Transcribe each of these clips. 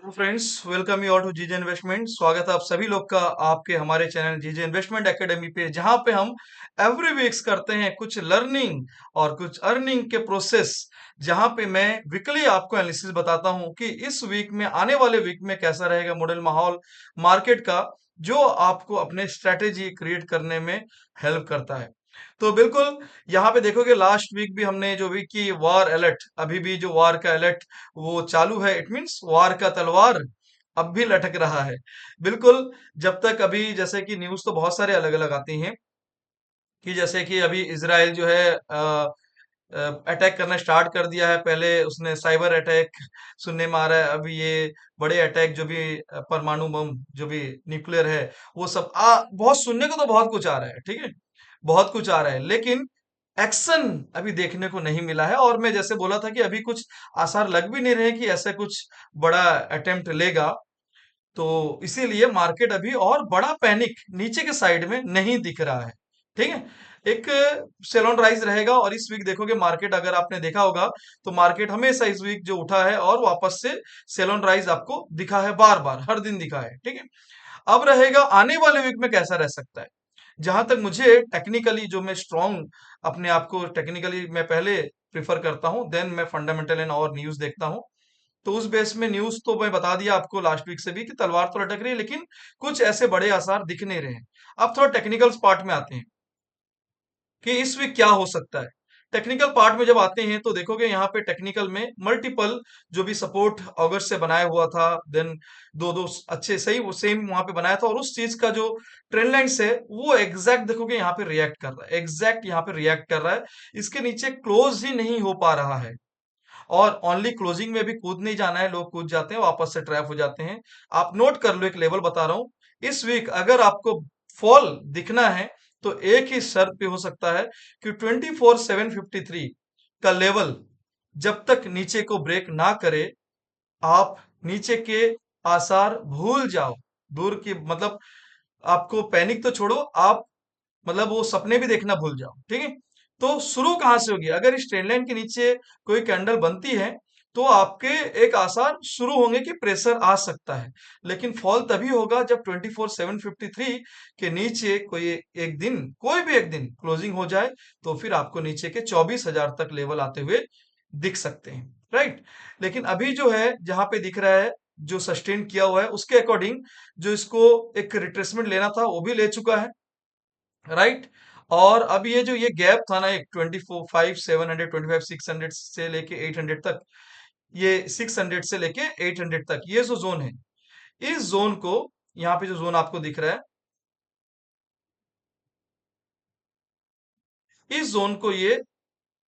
Friends, welcome you all to GJ investment. स्वागत है आप सभी लोग का आपके हमारे चैनल जीजे इन्वेस्टमेंट एकेडमी पे, जहां पे हम एवरी वीक्स करते हैं कुछ लर्निंग और कुछ अर्निंग के प्रोसेस। जहां पे मैं वीकली आपको एनालिसिस बताता हूं कि इस वीक में, आने वाले वीक में कैसा रहेगा मॉडल माहौल मार्केट का, जो आपको अपने स्ट्रेटेजी क्रिएट करने में हेल्प करता है। तो बिल्कुल यहाँ पे देखोगे, लास्ट वीक भी हमने जो वीक की वार अलर्ट, अभी भी जो वार का अलर्ट वो चालू है। इट मींस वार का तलवार अब भी लटक रहा है। बिल्कुल, जब तक अभी जैसे कि न्यूज़ तो बहुत सारे अलग-अलग आती हैं कि जैसे कि अभी इज़राइल जो है अटैक करना स्टार्ट कर दिया है। पहले उसने साइबर अटैक सुनने में आ रहा है, अभी ये बड़े अटैक जो भी परमाणु बम जो भी न्यूक्लियर है, वो सब बहुत सुनने को तो बहुत कुछ आ रहा है, ठीक है? बहुत कुछ आ रहा है, लेकिन एक्शन अभी देखने को नहीं मिला है। और मैं जैसे बोला था कि अभी कुछ आसार लग भी नहीं रहे कि ऐसा कुछ बड़ा अटेम्प्ट लेगा। तो इसीलिए मार्केट अभी और बड़ा पैनिक नीचे के साइड में नहीं दिख रहा है। ठीक है, एक सेलोन राइज रहेगा। और इस वीक देखोगे मार्केट, अगर आपने देखा होगा तो मार्केट हमेशा इस वीक जो उठा है और वापस से सेलोन राइज आपको दिखा है, बार बार हर दिन दिखा है। ठीक है, अब रहेगा आने वाले वीक में कैसा रह सकता है। जहां तक मुझे टेक्निकली, जो मैं स्ट्रॉन्ग अपने आप को टेक्निकली मैं पहले प्रिफर करता हूं, देन मैं फंडामेंटल एंड और न्यूज देखता हूं। तो उस बेस में न्यूज तो मैं बता दिया आपको लास्ट वीक से भी कि तलवार तो लटक रही है, लेकिन कुछ ऐसे बड़े आसार दिख नहीं रहे हैं। अब थोड़ा टेक्निकल पार्ट में आते हैं कि इस वीक क्या हो सकता है। टेक्निकल पार्ट में जब आते हैं तो देखोगे यहाँ पे टेक्निकल में मल्टीपल जो भी सपोर्ट अगस्त से बनाया हुआ था, देन दो दो अच्छे सही वो सेम वहां पे बनाया था, और उस चीज का जो ट्रेंड लाइंस है वो एग्जैक्ट देखोगे यहाँ पे रिएक्ट कर रहा है, एग्जैक्ट यहाँ पे रिएक्ट कर रहा है। इसके नीचे क्लोज ही नहीं हो पा रहा है। और ओनली क्लोजिंग में भी कूद नहीं जाना है, लोग कूद जाते हैं वापस से ट्रैप हो जाते हैं। आप नोट कर लो, एक लेवल बता रहा हूं। इस वीक अगर आपको फॉल दिखना है तो एक ही शर्त पे हो सकता है कि 24,753 का लेवल जब तक नीचे को ब्रेक ना करे, आप नीचे के आसार भूल जाओ। दूर की मतलब, आपको पैनिक तो छोड़ो, आप मतलब वो सपने भी देखना भूल जाओ। ठीक है, तो शुरू कहां से होगी? अगर इस ट्रेंड लाइन के नीचे कोई कैंडल बनती है तो आपके एक आसार शुरू होंगे कि प्रेशर आ सकता है। लेकिन फॉल तभी होगा जब 24,753 के नीचे कोई एक दिन, कोई भी एक दिन क्लोजिंग हो जाए, तो फिर आपको नीचे के 24,000 तक लेवल आते हुए दिख सकते हैं। राइट, लेकिन अभी जो है जहां पे दिख रहा है, जो सस्टेन किया हुआ है उसके अकॉर्डिंग, जो इसको एक रिट्रेसमेंट लेना था वो भी ले चुका है। राइट, और अब ये जो ये गैप था ना, एक 24,500 700 25,600 से लेके 800 तक, ये 600 से लेके 800 तक, ये जो जोन है, इस जोन को, यहाँ पे जो जोन आपको दिख रहा है, इस जोन को ये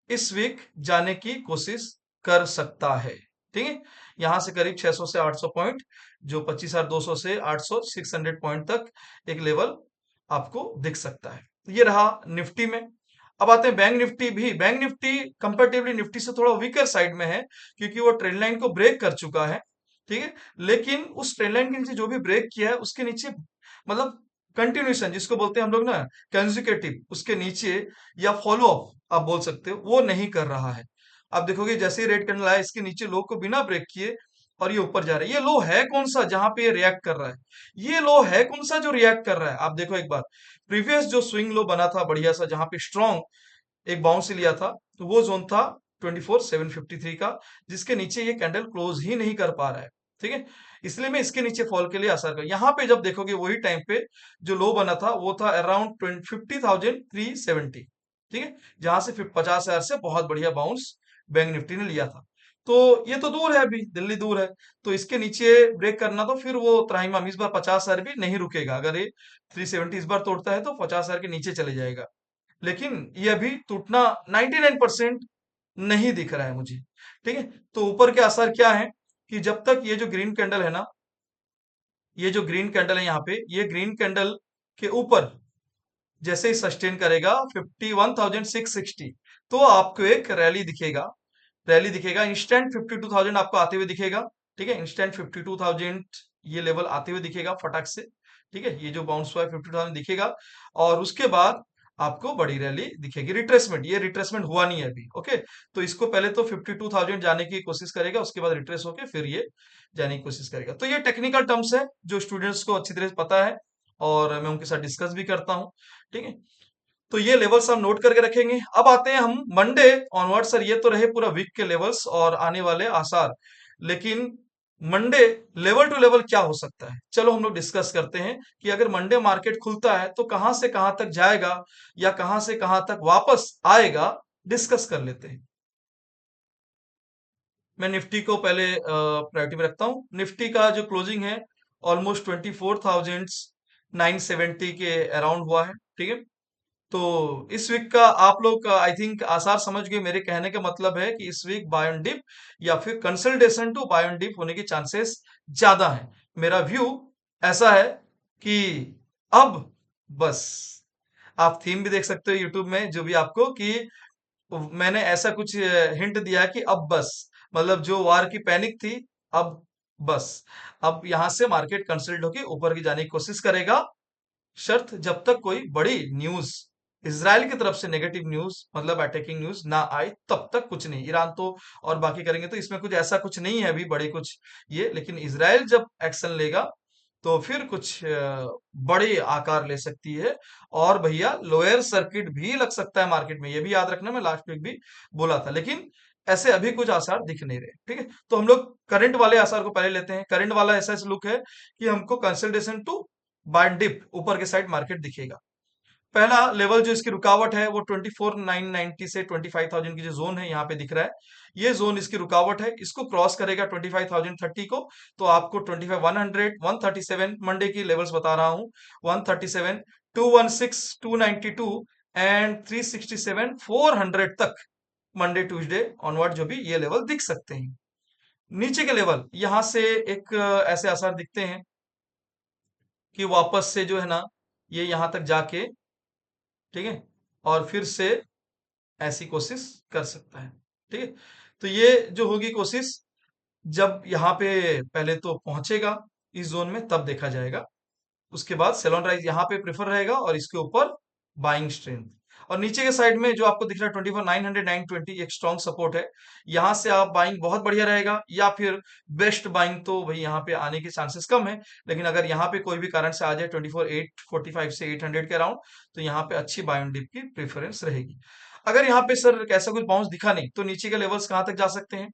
इस वीक जाने की कोशिश कर सकता है। ठीक है, यहां से करीब 600 से 800 पॉइंट, जो 25,200 से 800 600 पॉइंट तक एक लेवल आपको दिख सकता है। तो ये रहा निफ्टी में। अब आते हैं बैंक निफ्टी भी। बैंक निफ्टी कंपेरेटिवली निफ्टी से थोड़ा वीकर साइड में है, क्योंकि वो ट्रेंड लाइन को ब्रेक कर चुका है। ठीक है, लेकिन उस ट्रेंड लाइन के नीचे जो भी ब्रेक किया है उसके नीचे, मतलब कंटिन्यूशन जिसको बोलते हैं हम लोग ना, कंजिक्यूटिव, उसके नीचे या फॉलो अप आप बोल सकते हो, वो नहीं कर रहा है। आप देखोगे जैसे ही रेड कैंडल आया, इसके नीचे लो को बिना ब्रेक किए और ये ऊपर जा रहा है। ये लो है कौन सा जहां पे ये रिएक्ट कर रहा है? ये लो है कौन सा जो रिएक्ट कर रहा है? आप देखो एक बार, प्रीवियस जो स्विंग लो बना था बढ़िया सा, जहां पे स्ट्रॉन्ग एक बाउंस लिया था, तो वो जोन था 24,753 का, जिसके नीचे ये कैंडल क्लोज ही नहीं कर पा रहा है। ठीक है, इसलिए मैं इसके नीचे फॉल के लिए असर कर, यहाँ पे जब देखोगे वही टाइम पे जो लो बना था वो था अराउंड 50,370। ठीक है, जहां से फिर 50,000 से बहुत बढ़िया बाउंस बैंक निफ्टी ने लिया था। तो ये तो दूर है, अभी दिल्ली दूर है, तो इसके नीचे ब्रेक करना तो फिर वो त्राहिमाम, इस बार 50,000 भी नहीं रुकेगा। अगर ये 370 इस बार तोड़ता है तो 50,000 के नीचे चले जाएगा। लेकिन ये अभी टूटना 99% नहीं दिख रहा है मुझे। ठीक है, तो ऊपर के असर क्या है कि जब तक ये जो ग्रीन कैंडल है ना, ये जो ग्रीन कैंडल है यहाँ पे, ये ग्रीन कैंडल के ऊपर जैसे ही सस्टेन करेगा 51,660, तो आपको एक रैली दिखेगा। रैली दिखेगा, इंस्टेंट 52,000 आपको आते हुए दिखेगा। ठीक है, इंस्टेंट 52,000 ये लेवल आते हुए दिखेगा फटाक से। ठीक है, ये जो बाउंस हुआ है 52,000 दिखेगा। और उसके बाद आपको बड़ी रैली दिखेगी। रिट्रेसमेंट, ये रिट्रेसमेंट हुआ नहीं है अभी, ओके। तो इसको पहले तो 52,000 जाने की कोशिश करेगा, उसके बाद रिट्रेस होके फिर ये जाने की कोशिश करेगा। तो ये टेक्निकल टर्म्स है जो स्टूडेंट्स को अच्छी तरह से पता है, और मैं उनके साथ डिस्कस भी करता हूँ, ठीक है। तो ये लेवल्स हम नोट करके रखेंगे। अब आते हैं हम मंडे ऑनवर्ड। सर ये तो रहे पूरा वीक के लेवल्स और आने वाले आसार, लेकिन मंडे लेवल टू लेवल क्या हो सकता है, चलो हम लोग डिस्कस करते हैं कि अगर मंडे मार्केट खुलता है तो कहां से कहां तक जाएगा या कहां से कहां तक वापस आएगा, डिस्कस कर लेते हैं। मैं निफ्टी को पहले प्रायोरिटी में रखता हूँ। निफ्टी का जो क्लोजिंग है ऑलमोस्ट 24,970 के अराउंड हुआ है, ठीक है। तो इस वीक का आप लोग आई थिंक आसार समझ गए। मेरे कहने का मतलब है कि इस वीक बाय ऑन डिप या फिर कंसल्टेशन टू बाय ऑन डिप होने के चांसेस ज्यादा हैं। मेरा व्यू ऐसा है कि अब बस, आप थीम भी देख सकते हो यूट्यूब में जो भी आपको, कि मैंने ऐसा कुछ हिंट दिया कि अब बस, मतलब जो वार की पैनिक थी, अब बस, अब यहां से मार्केट कंसल्ट होके ऊपर की जाने की कोशिश करेगा, शर्त जब तक कोई बड़ी न्यूज इसराइल की तरफ से नेगेटिव न्यूज, मतलब अटैकिंग न्यूज ना आए, तब तक कुछ नहीं। ईरान तो और बाकी करेंगे, तो इसमें कुछ ऐसा कुछ नहीं है अभी बड़े कुछ ये, लेकिन इसराइल जब एक्शन लेगा तो फिर कुछ बड़े आकार ले सकती है। और भैया लोअर सर्किट भी लग सकता है मार्केट में, ये भी याद रखना, मैं लास्ट वीक भी बोला था, लेकिन ऐसे अभी कुछ आसार दिख नहीं रहे, ठीक है। तो हम लोग करंट वाले आसार को पहले लेते हैं। करंट वाला ऐसा लुक है कि हमको कंसल्टेशन टू बाय डिप ऊपर के साइड मार्केट दिखेगा। पहला लेवल जो इसकी रुकावट है वो 24,990 से 25,000 की जो जोन है यहाँ पे दिख रहा है, ये जोन इसकी रुकावट है। इसको क्रॉस करेगा 25,030 को, तो आपको 25,100, 137 मंडे की लेवल्स बता रहा हूँ, 137, 216, 292 एंड 367, 400 तक मंडे ट्यूसडे ऑनवर्ड जो भी ये लेवल दिख सकते हैं। नीचे के लेवल यहां से एक ऐसे आसार दिखते हैं कि वापस से जो है ना, ये यहां तक जाके, ठीक है, और फिर से ऐसी कोशिश कर सकता है, ठीक है। तो ये जो होगी कोशिश, जब यहाँ पे पहले तो पहुंचेगा इस जोन में तब देखा जाएगा, उसके बाद सेल ऑन राइज यहाँ पे प्रेफर रहेगा और इसके ऊपर बाइंग स्ट्रेंथ। और नीचे के साइड में जो आपको दिख रहा है 24,900, 920 एक स्ट्रॉन्ग सपोर्ट है, यहां से आप बाइंग बहुत बढ़िया रहेगा, या फिर बेस्ट बाइंग तो भाई यहाँ पे आने के चांसेस कम है, लेकिन अगर यहाँ पे कोई भी कारण से आ जाए 24,845 से 800 के अराउंड, तो यहाँ पे अच्छी बाय ऑन डिप की प्रेफरेंस रहेगी। अगर यहाँ पे सर ऐसा कुछ बाउंस दिखा नहीं, तो नीचे के लेवल्स कहां तक जा सकते हैं,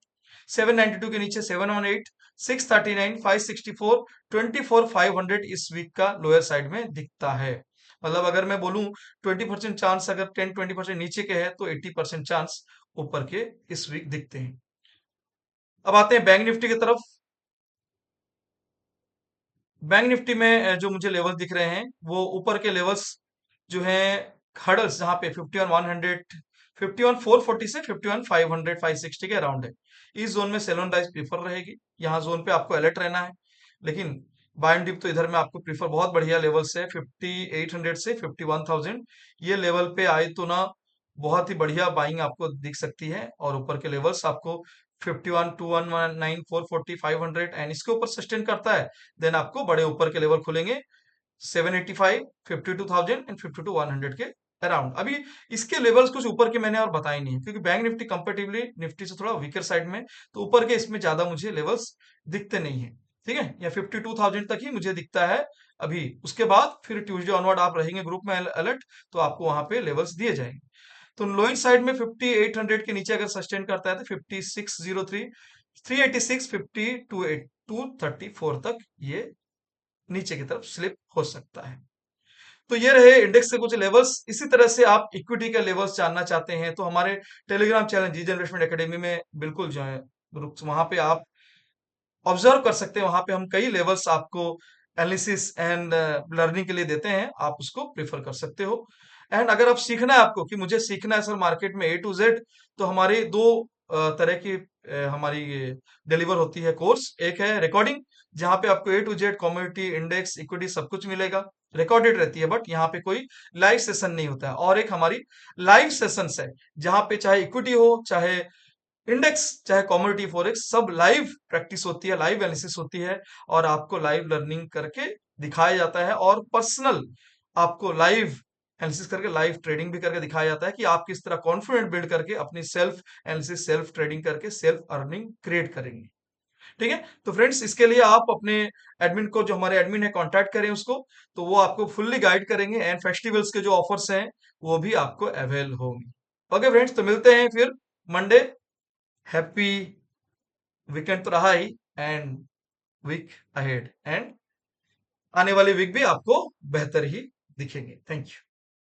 792 के नीचे 718, 639, 564, 24,500 इस वीक का लोअर साइड में दिखता है। मतलब अगर मैं बोलूं 20% चांस, अगर 10-20% नीचे के है तो 80% चांस ऊपर के इस वीक दिखते हैं। अब आते हैं बैंक निफ्टी की तरफ। बैंक निफ्टी में जो मुझे लेवल्स दिख रहे हैं वो ऊपर के लेवल्स जो हैं, हर्डल्स जहां पे 51,100, 51,440 से 51,500, 560 के अराउंड है, इस जोन में सेल ऑन राइज प्रीफर रहेगी। यहाँ जोन पे आपको अलर्ट रहना है। लेकिन बाय एंड डिप तो इधर में आपको प्रीफर बहुत बढ़िया लेवल्स है, 5800 से 51,000, ये लेवल पे आए तो ना बहुत ही बढ़िया बाइंग आपको दिख सकती है। और ऊपर के लेवल्स आपको 51, 219, 440, 500 एंड इसके ऊपर सस्टेन करता है, देन आपको बड़े ऊपर के लेवल खुलेंगे 785, 52,000 एंड 52,100 के अराउंड। अभी इसके लेवल्स कुछ ऊपर के मैंने और बताए नहीं है, क्योंकि बैंक निफ्टी कंपेटिवली निफ्टी से थोड़ा वीकर साइड में, तो ऊपर के इसमें ज्यादा मुझे लेवल्स दिखते नहीं है, ठीक है। या 52,000 तक ही मुझे दिखता है अभी। उसके बाद फिर ट्यूसडे ऑनवर्ड आप रहेंगे ग्रुप में अलर्ट, तो आपको वहां पे लेवल्स दिए जाएंगे। तो लोइंग साइड में 5800 के नीचे अगर सस्टेन करता है तो 5603, 386, 50, 234 तक ये नीचे की तरफ स्लिप हो सकता है। तो ये रहे इंडेक्स के कुछ लेवल्स। इसी तरह से आप इक्विटी के लेवल्स जानना चाहते हैं तो हमारे टेलीग्राम चैनल जीजे इन्वेस्टमेंट एकेडमी में बिल्कुल जो है, वहां पे आप ऑब्जर्व कर सकते हैं। वहां पे हम कई लेवल्स आपको एनालिसिस एंड लर्निंग के लिए देते हैं, आप उसको प्रेफर कर सकते हो। एंड अगर आप सीखना है, आपको कि मुझे सीखना है सर मार्केट में ए टू जेड, तो हमारी दो तरह की हमारी डिलीवर होती है कोर्स। एक है रिकॉर्डिंग, जहां पे आपको A to Z commodity index equity सब कुछ मिलेगा, रिकॉर्डेड रहती है, बट यहाँ पे कोई लाइव सेशन नहीं होता है। और एक हमारी लाइव सेशंस है, जहां पे चाहे इक्विटी हो, चाहे इंडेक्स, चाहे कॉमोडिटी फॉरेक्स, सब लाइव प्रैक्टिस होती है, लाइव एनालिसिस होती है, और आपको लाइव लर्निंग करके दिखाया जाता है, और पर्सनल आपको लाइव एनालिसिस करके लाइव ट्रेडिंग भी करके दिखाया जाता है कि आप किस तरह कॉन्फिडेंट बिल्ड करके अपनी सेल्फ एनालिसिस, सेल्फ ट्रेडिंग करके सेल्फ अर्निंग क्रिएट करेंगे। ठीक है? तो फ्रेंड्स इसके लिए आप अपने एडमिन को, जो हमारे एडमिन है, कांटेक्ट करें उसको, तो वो आपको फुल्ली गाइड करेंगे एंड फेस्टिवल्स के जो ऑफर्स हैं वो भी आपको अवेल होंगे। ओके फ्रेंड्स, तो मिलते हैं फिर मंडे। हैप्पी वीकेंड तो रहा ही, एंड वीक अहेड, एंड आने वाली वीक भी आपको बेहतर ही दिखेंगे। Thank you.